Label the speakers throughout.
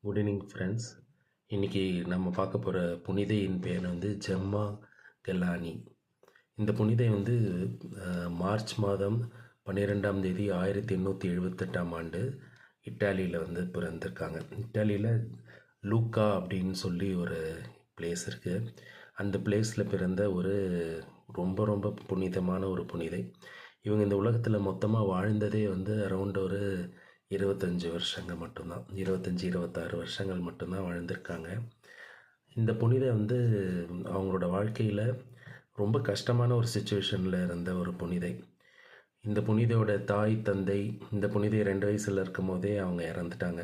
Speaker 1: Good evening friends. இன்றைக்கி நம்ம பார்க்க போகிற புனிதையின் பேர் வந்து ஜெம்மா கெலானி. இந்த புனிதை வந்து மார்ச் மாதம் 12ஆம் தேதி 1878ஆம் ஆண்டு இட்டாலியில் வந்து பிறந்திருக்காங்க. இட்டாலியில் லூக்கா அப்படின்னு சொல்லி ஒரு பிளேஸ் இருக்குது. அந்த பிளேஸில் பிறந்த ஒரு ரொம்ப ரொம்ப புனிதமான ஒரு புனிதை. இவங்க இந்த உலகத்தில் மொத்தமாக வாழ்ந்ததே வந்து அரௌண்ட் ஒரு 25 வருஷங்கள் மட்டும்தான். 26 வருஷங்கள் மட்டும்தான் வாழ்ந்திருக்காங்க. இந்த புனிதை வந்து அவங்களோட வாழ்க்கையில் ரொம்ப கஷ்டமான ஒரு சுச்சுவேஷனில் இருந்த ஒரு புனிதை. இந்த புனிதையோட தாய் தந்தை இந்த புனிதை 2 வயசில் இருக்கும் போதே அவங்க இறந்துட்டாங்க.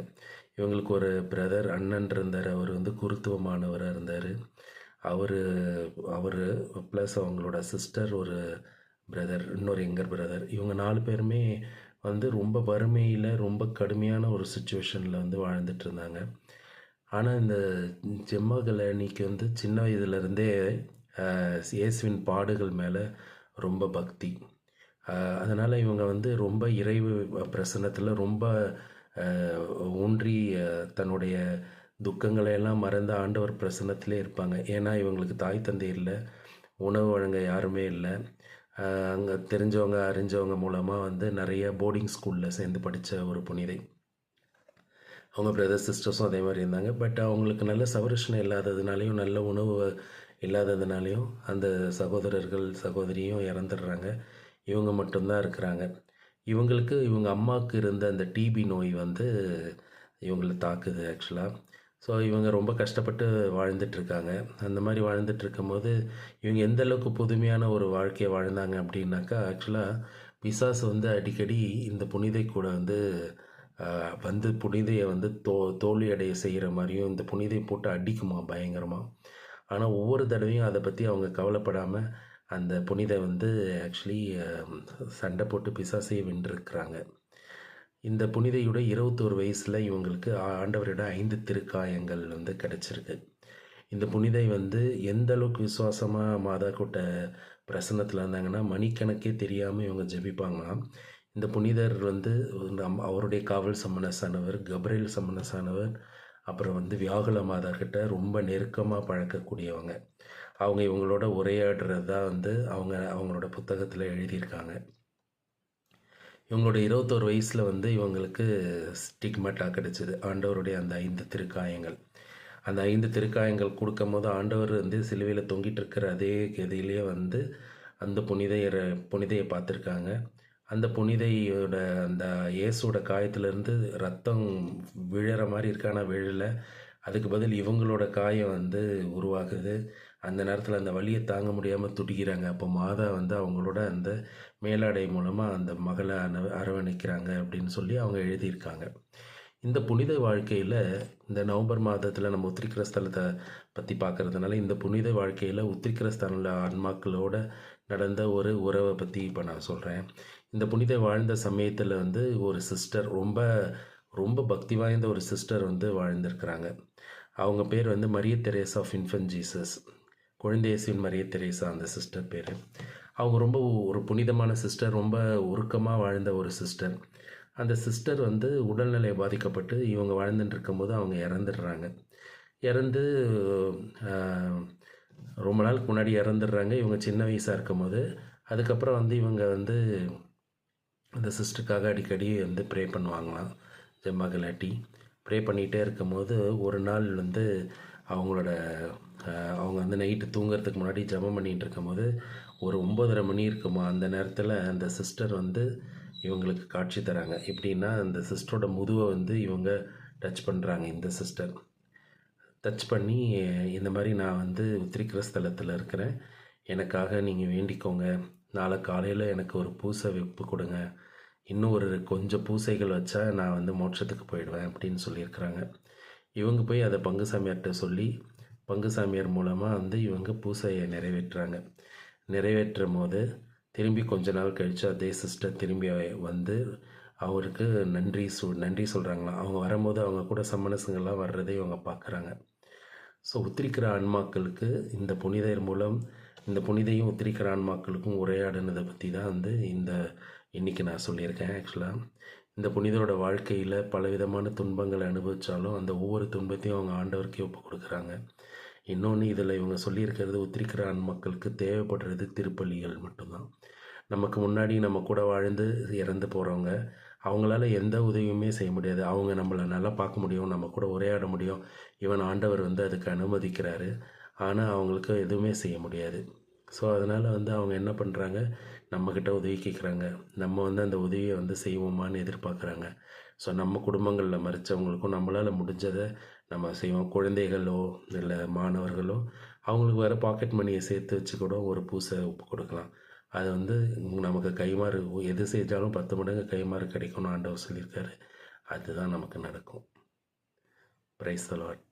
Speaker 1: இவங்களுக்கு ஒரு பிரதர் அண்ணன் இருந்தார். அவர் வந்து குருத்துவமானவராக இருந்தார். அவர் அவர் ப்ளஸ் அவங்களோட சிஸ்டர் ஒரு பிரதர், இன்னொரு யங்கர் பிரதர். இவங்க 4 பேருமே வந்து ரொம்ப வறுமையில் ரொம்ப கடுமையான ஒரு சுச்சுவேஷனில் வந்து வாழ்ந்துட்டு இருந்தாங்க. ஆனால் இந்த ஜெம்மா கல்யாணிக்கு வந்து சின்ன வயதுலேருந்தே இயேசுவின் பாடுகள் மேலே ரொம்ப பக்தி. அதனால் இவங்க வந்து ரொம்ப இறைவு பிரசன்னத்தில் ரொம்ப ஊன்றி தன்னுடைய துக்கங்களை எல்லாம் மறந்த ஆண்டவர் பிரசன்னத்திலே இருப்பாங்க. ஏன்னா இவங்களுக்கு தாய் தந்தை இல்லை, உணவு வழங்க யாருமே இல்லை. அங்கே தெரிஞ்சவங்க அறிஞ்சவங்க மூலமாக வந்து நிறைய போர்டிங் ஸ்கூலில் சேர்ந்து படித்த ஒரு புனிதை. அவங்க பிரதர் சிஸ்டர்ஸும் அதே மாதிரி இருந்தாங்க. பட் அவங்களுக்கு நல்ல சவரிஷனம் இல்லாததுனாலையும் நல்ல உணவு இல்லாததுனாலையும் அந்த சகோதரர்கள் சகோதரியும் இறந்துடுறாங்க. இவங்க மட்டும்தான் இருக்கிறாங்க. இவங்களுக்கு இவங்க அம்மாவுக்கு இருந்த அந்த டிபி நோய் வந்து இவங்களை தாக்குது ஆக்சுவலாக. ஸோ இவங்க ரொம்ப கஷ்டப்பட்டு வாழ்ந்துட்டுருக்காங்க. அந்த மாதிரி வாழ்ந்துட்டுருக்கும்போது இவங்க எந்த அளவுக்கு புதுமையான ஒரு வாழ்க்கையை வாழ்ந்தாங்க அப்படின்னாக்கா, ஆக்சுவலாக பிசாசு வந்து அடிக்கடி இந்த புனிதை கூட வந்து வந்து புனிதையை வந்து தோல்வி அடைய செய்கிற மாதிரியும் இந்த புனிதை போட்டு அடிக்குமா பயங்கரமாக. ஆனால் ஒவ்வொரு தடவையும் அதை பற்றி அவங்க கவலைப்படாமல் அந்த புனிதை வந்து ஆக்சுவலி சண்டை போட்டு பிசாசையை வென்றிருக்கிறாங்க. இந்த புனிதையோட 21 வயசில் இவங்களுக்கு ஆண்டவரோட 5 திருக்காயங்கள் வந்து கிடச்சிருக்கு. இந்த புனிதை வந்து எந்த அளவுக்கு விசுவாசமாக மாதா கூட்ட பிரசன்னத்தில் இருந்தாங்கன்னா மணிக்கணக்கே தெரியாமல் இவங்க ஜெபிப்பாங்களாம். இந்த புனிதர் வந்து அவருடைய காவல் சம்மனஸானவர், கப்ரேல் சம்மனஸானவர், அப்புறம் வந்து வியாகுல மாதா கிட்ட ரொம்ப நெருக்கமாக பழக்கக்கூடியவங்க. அவங்க இவங்களோட உரையாடுறது தான் வந்து அவங்களோட புத்தகத்தில் எழுதியிருக்காங்க. இவங்களோட 21 வயசில் வந்து இவங்களுக்கு ஸ்டிக்மேட்டா கிடச்சிது, ஆண்டவருடைய அந்த 5 திருக்காயங்கள். அந்த 5 திருக்காயங்கள் கொடுக்கும் போது ஆண்டவர் வந்து சிலுவையில் தொங்கிட்டு இருக்கிற அதே கதியிலே வந்து அந்த புனிதையை பார்த்துருக்காங்க. அந்த புனிதையோட அந்த இயேசுவோட காயத்திலேருந்து ரத்தம் விழற மாதிரி இருக்கு, ஆனால் விழலை. அதுக்கு பதில் இவங்களோட காயம் வந்து உருவாகுது. அந்த நேரத்தில் அந்த வலியை தாங்க முடியாமல் துடிக்கிறாங்க. அப்போ மாதா வந்து அவங்களோட அந்த மேலாடை மூலமாக அந்த மகளை அரவணைக்கிறாங்க அப்படின்னு சொல்லி அவங்க எழுதியிருக்காங்க. இந்த புனித வாழ்க்கையில் இந்த நவம்பர் மாதத்தில் நம்ம உத்திரிக்கிற ஸ்தலத்தை பற்றி பார்க்குறதுனால இந்த புனித வாழ்க்கையில் உத்திரிக்கிற ஸ்தல ஆன்மாக்களோட நடந்த ஒரு உறவை பற்றி இப்போ நான் சொல்கிறேன். இந்த புனித வாழ்ந்த சமயத்தில் வந்து ஒரு சிஸ்டர் ரொம்ப ரொம்ப பக்தி வாய்ந்த ஒரு சிஸ்டர் வந்து வாழ்ந்திருக்கிறாங்க. அவங்க பேர் வந்து Maria Teresa of infant Jesus, குழந்தை இயேசுவின் மரிய தெரேசா அந்த சிஸ்டர் பேர். அவங்க ரொம்ப ஒரு புனிதமான சிஸ்டர், ரொம்ப உருக்கமாக வாழ்ந்த ஒரு சிஸ்டர். அந்த சிஸ்டர் வந்து உடல்நிலை பாதிக்கப்பட்டு இவங்க வாழ்ந்துட்டு இருக்கும்போது அவங்க இறந்துடுறாங்க. இறந்து ரொம்ப நாளுக்கு முன்னாடி இறந்துடுறாங்க இவங்க சின்ன வயசாக இருக்கும் போது. அதுக்கப்புறம் வந்து இவங்க வந்து அந்த சிஸ்டருக்காக அடிக்கடி வந்து ப்ரே பண்ணுவாங்களாம். ஜெம்மா கலாட்டி ப்ரே பண்ணிகிட்டே இருக்கும்போது ஒரு நாள் வந்து அவங்களோட அவங்க வந்து நைட்டு தூங்குறதுக்கு முன்னாடி ஜெபம் பண்ணிகிட்டு இருக்கும்போது ஒரு 9:30 மணி இருக்குமா. அந்த நேரத்தில் அந்த சிஸ்டர் வந்து இவங்களுக்கு காட்சி தராங்க. எப்படின்னா அந்த சிஸ்டரோட முதுவை வந்து இவங்க டச் பண்ணுறாங்க. இந்த சிஸ்டர் டச் பண்ணி இந்த மாதிரி நான் வந்து உத்திரிக்கிற ஸ்தலத்தில் இருக்கிறேன், எனக்காக நீங்கள் வேண்டிக்கோங்க, நாளை காலையில் எனக்கு ஒரு பூசை வைப்பு கொடுங்க, இன்னும் ஒரு கொஞ்சம் பூசைகள் வச்சா நான் வந்து மோட்சத்துக்கு போயிடுவேன் அப்படின்னு சொல்லியிருக்கிறாங்க. இவங்க போய் அதை பங்கு சாமியார்கிட்ட சொல்லி பங்கு சாமியார் மூலமாக வந்து இவங்க பூசையை நிறைவேற்றுறாங்க. நிறைவேற்றும் போது திரும்பி கொஞ்ச நாள் கழித்து அதே சிஸ்டர் திரும்பி வந்து அவருக்கு நன்றி சொல்கிறாங்களாம். அவங்க வரும்போது அவங்க கூட சம்மனசுங்கள்லாம் வர்றதை இவங்க பார்க்குறாங்க. ஸோ உத்திரிக்கிற ஆன்மாக்களுக்கு இந்த புனிதர் மூலம் இந்த புனிதையும் உத்திரிக்கிற ஆன்மாக்களுக்கும் உரையாடினதை பற்றி தான் வந்து இன்றைக்கி நான் சொல்லியிருக்கேன். ஆக்சுவலாக இந்த புனிதரோட வாழ்க்கையில் பலவிதமான துன்பங்களை அனுபவித்தாலும் அந்த ஒவ்வொரு துன்பத்தையும் அவங்க ஆண்டவருக்கே ஒப்பு கொடுக்குறாங்க. இன்னொன்று இதில் இவங்க சொல்லியிருக்கிறது உத்திரிக்கிறான் மக்களுக்கு தேவைப்படுறது திருப்பலிகள் மட்டும்தான். நமக்கு முன்னாடி நம்ம கூட வாழ்ந்து இறந்து போகிறவங்க அவங்களால எந்த உதவியுமே செய்ய முடியாது. அவங்க நம்மளை நல்லா பார்க்க முடியும், நம்ம கூட உரையாட முடியும். ஈவன் ஆண்டவர் வந்து அதுக்கு அனுமதிக்கிறாரு. ஆனால் அவங்களுக்கு எதுவுமே செய்ய முடியாது. ஸோ அதனால் வந்து அவங்க என்ன பண்ணுறாங்க, நம்மக்கிட்ட உதவி கேட்குறாங்க. நம்ம வந்து அந்த உதவியை வந்து செய்வோமான்னு எதிர்பார்க்குறாங்க. ஸோ நம்ம குடும்பங்களில் மறித்தவங்களுக்கும் நம்மளால் முடிஞ்சதை நம்ம செய்வோம். குழந்தைகளோ இல்லை மாணவர்களோ அவங்களுக்கு வர பாக்கெட் மணியை சேர்த்து வச்சு கூட ஒரு பூசை ஒப்பு கொடுக்கலாம். அது வந்து நமக்கு கைமாறு எது செஞ்சாலும் 10 மடங்கு கைமாறு கிடைக்கும்னு ஆண்டவர் சொல்லியிருக்காரு. அதுதான் நமக்கு நடக்கும். Praise the Lord.